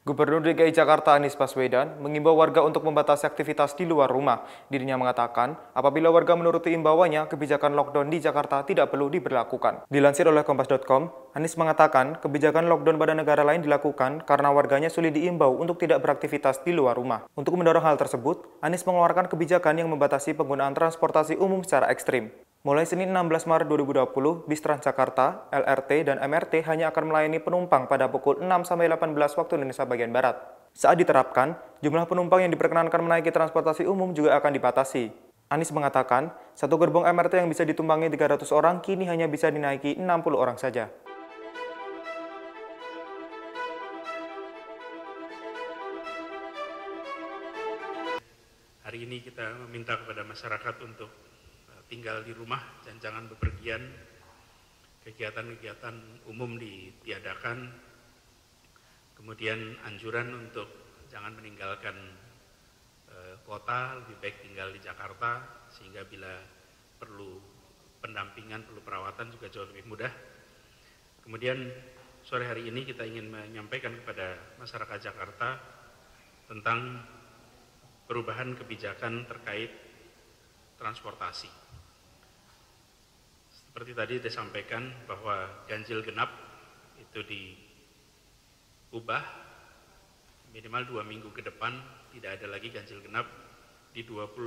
Gubernur DKI Jakarta Anies Baswedan mengimbau warga untuk membatasi aktivitas di luar rumah. Dirinya mengatakan, apabila warga menuruti imbauannya, kebijakan lockdown di Jakarta tidak perlu diberlakukan. Dilansir oleh Kompas.com, Anies mengatakan kebijakan lockdown pada negara lain dilakukan karena warganya sulit diimbau untuk tidak beraktivitas di luar rumah. Untuk mendorong hal tersebut, Anies mengeluarkan kebijakan yang membatasi penggunaan transportasi umum secara ekstrim. Mulai Senin 16 Maret 2020, bis Transjakarta, LRT, dan MRT hanya akan melayani penumpang pada pukul 6-18 waktu Indonesia bagian Barat. Saat diterapkan, jumlah penumpang yang diperkenankan menaiki transportasi umum juga akan dibatasi. Anies mengatakan, satu gerbong MRT yang bisa ditumpangi 300 orang kini hanya bisa dinaiki 60 orang saja. Hari ini kita meminta kepada masyarakat untuk tinggal di rumah dan jangan bepergian, kegiatan-kegiatan umum ditiadakan, kemudian anjuran untuk jangan meninggalkan kota, lebih baik tinggal di Jakarta, sehingga bila perlu pendampingan, perlu perawatan juga jauh lebih mudah. Kemudian sore hari ini kita ingin menyampaikan kepada masyarakat Jakarta tentang perubahan kebijakan terkait transportasi. Seperti tadi disampaikan bahwa ganjil genap itu diubah minimal 2 minggu ke depan, tidak ada lagi ganjil genap di 25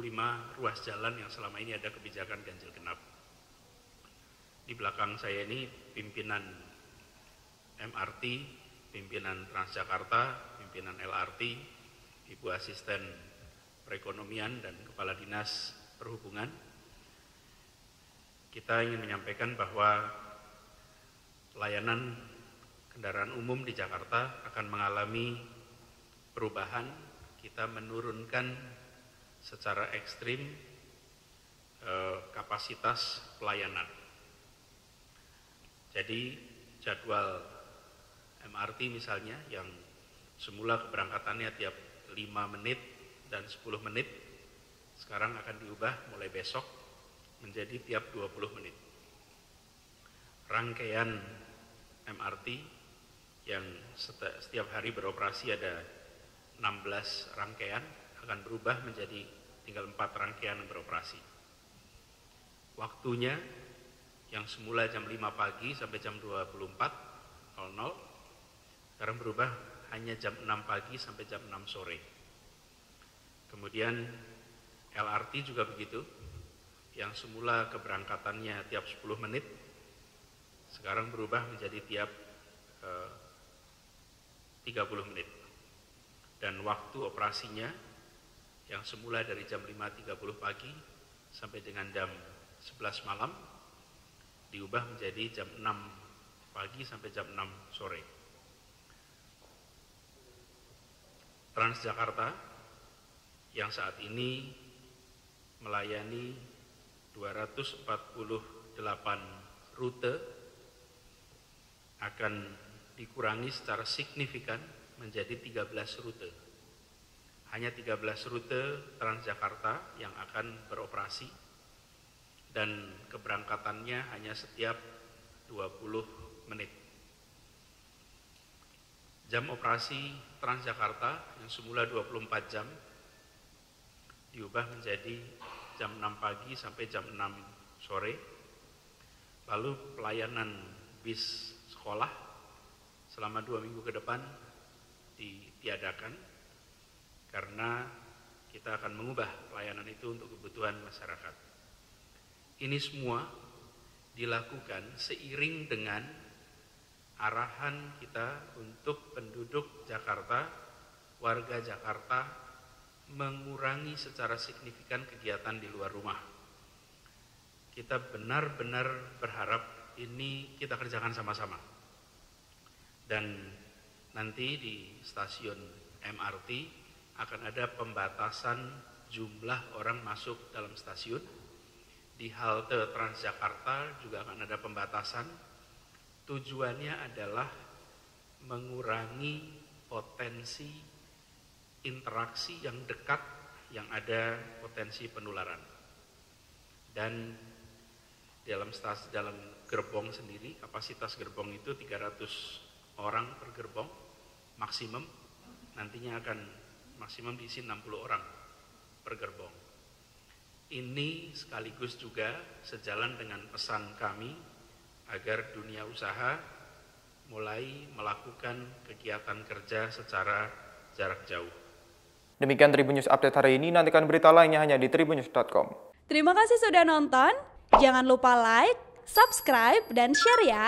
ruas jalan yang selama ini ada kebijakan ganjil genap. Di belakang saya ini pimpinan MRT, pimpinan Transjakarta, pimpinan LRT, Ibu Asisten Perekonomian dan Kepala Dinas Perhubungan. Kita ingin menyampaikan bahwa layanan kendaraan umum di Jakarta akan mengalami perubahan. Kita menurunkan secara ekstrim kapasitas pelayanan. Jadi jadwal MRT misalnya yang semula keberangkatannya tiap 5 menit dan 10 menit, sekarang akan diubah mulai besok menjadi tiap 20 menit. Rangkaian MRT yang setiap hari beroperasi ada 16 rangkaian akan berubah menjadi tinggal 4 rangkaian yang beroperasi. Waktunya yang semula jam 5 pagi sampai jam 24.00 sekarang berubah hanya jam 6 pagi sampai jam 6 sore. Kemudian LRT juga begitu, yang semula keberangkatannya tiap 10 menit, sekarang berubah menjadi tiap 30 menit. Dan waktu operasinya yang semula dari jam 5.30 pagi sampai dengan jam 11 malam, diubah menjadi jam 6 pagi sampai jam 6 sore. Transjakarta yang saat ini melayani 248 rute akan dikurangi secara signifikan menjadi 13 rute. Hanya 13 rute Transjakarta yang akan beroperasi dan keberangkatannya hanya setiap 20 menit. Jam operasi Transjakarta yang semula 24 jam diubah menjadi jam 6 pagi sampai jam 6 sore. Lalu pelayanan bis sekolah selama 2 minggu ke depan ditiadakan karena kita akan mengubah pelayanan itu untuk kebutuhan masyarakat. Ini semua dilakukan seiring dengan arahan kita untuk penduduk Jakarta, warga Jakarta, mengurangi secara signifikan kegiatan di luar rumah. Kita benar-benar berharap ini kita kerjakan sama-sama. Dan nanti di stasiun MRT akan ada pembatasan jumlah orang masuk dalam stasiun. Di halte Transjakarta juga akan ada pembatasan. Tujuannya adalah mengurangi potensi interaksi yang dekat yang ada potensi penularan. Dan dalam gerbong sendiri, kapasitas gerbong itu 300 orang per gerbong maksimum. nantinya akan maksimum diisi 60 orang per gerbong. Ini sekaligus juga sejalan dengan pesan kami agar dunia usaha mulai melakukan kegiatan kerja secara jarak jauh. Demikian Tribun News Update hari ini, nantikan berita lainnya hanya di tribunnews.com. Terima kasih sudah nonton, jangan lupa like, subscribe, dan share ya!